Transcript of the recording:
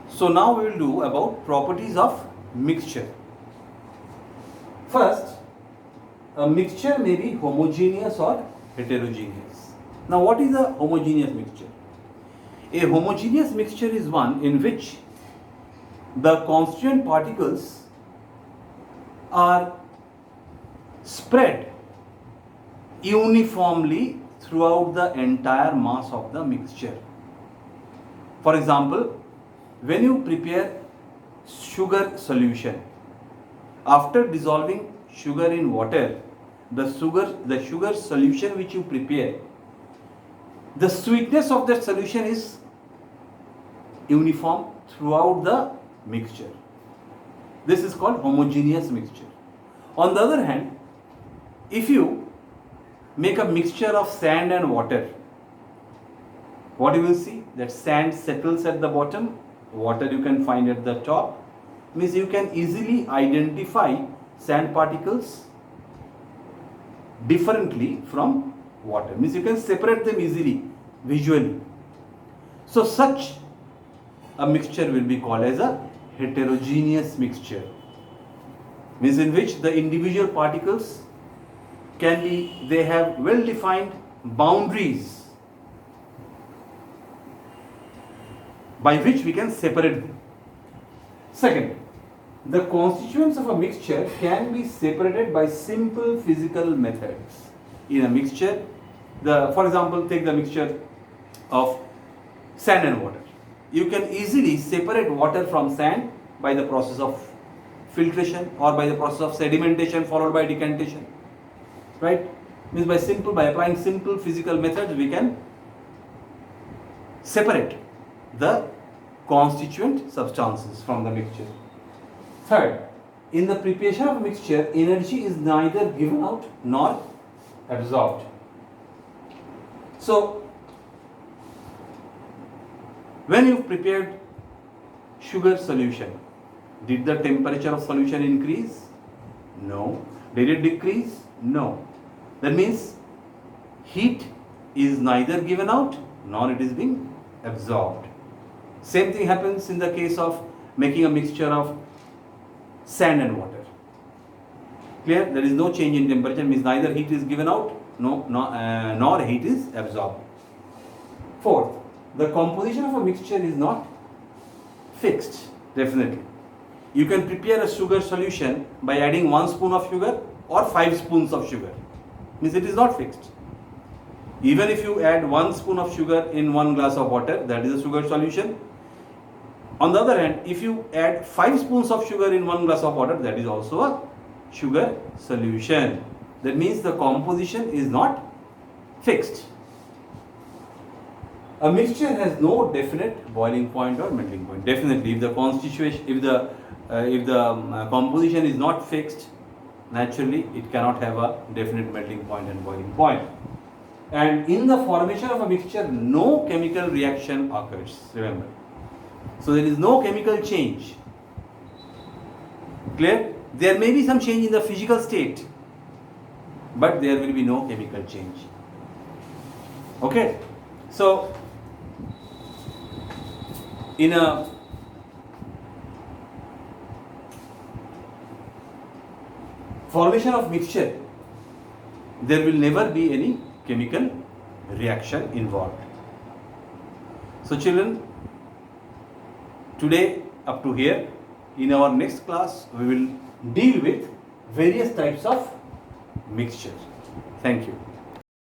So now we will do about properties of mixture. First, a mixture may be homogeneous or heterogeneous. Now what is a homogeneous mixture? A homogeneous mixture is one in which the constituent particles are spread uniformly throughout the entire mass of the mixture. For example, when you prepare sugar solution, after dissolving sugar in water, the sugar solution which you prepare, the sweetness of that solution is uniform throughout the mixture. This is called homogeneous mixture. On the other hand, if you make a mixture of sand and water, what you will see? That sand settles at the bottom, water you can find at the top. Means you can easily identify sand particles differently from water. Means you can separate them easily, visually. So such a mixture will be called as a heterogeneous mixture. Means in which the individual particles they have well defined boundaries by which we can separate them. Second, the constituents of a mixture can be separated by simple physical methods. In a mixture, for example, take the mixture of sand and water. You can easily separate water from sand by the process of filtration or by the process of sedimentation followed by decantation. Right? Means by applying simple physical methods, we can separate the constituent substances from the mixture. Third, in the preparation of mixture, energy is neither given out nor absorbed. So, when you prepared sugar solution, did the temperature of solution increase? No. Did it decrease? No. That means heat is neither given out nor it is being absorbed. Same thing happens in the case of making a mixture of sand and water. Clear? There is no change in temperature, means neither heat is given out nor heat is absorbed. Fourth, the composition of a mixture is not fixed, definitely. You can prepare a sugar solution by adding 1 spoon of sugar or 5 spoons of sugar. Means it is not fixed. Even if you add 1 spoon of sugar in 1 glass of water, that is a sugar solution. On the other hand, if you add 5 spoons of sugar in 1 glass of water, that is also a sugar solution. That means the composition is not fixed. A mixture has no definite boiling point or melting point. Definitely, if the composition is not fixed, naturally it cannot have a definite melting point and boiling point. And in the formation of a mixture, no chemical reaction occurs. Remember. So there is no chemical change. Clear? There may be some change in the physical state, but there will be no chemical change. Okay? So, in a formation of mixture, there will never be any chemical reaction involved. So children, today up to here, in our next class we will deal with various types of mixture. Thank you.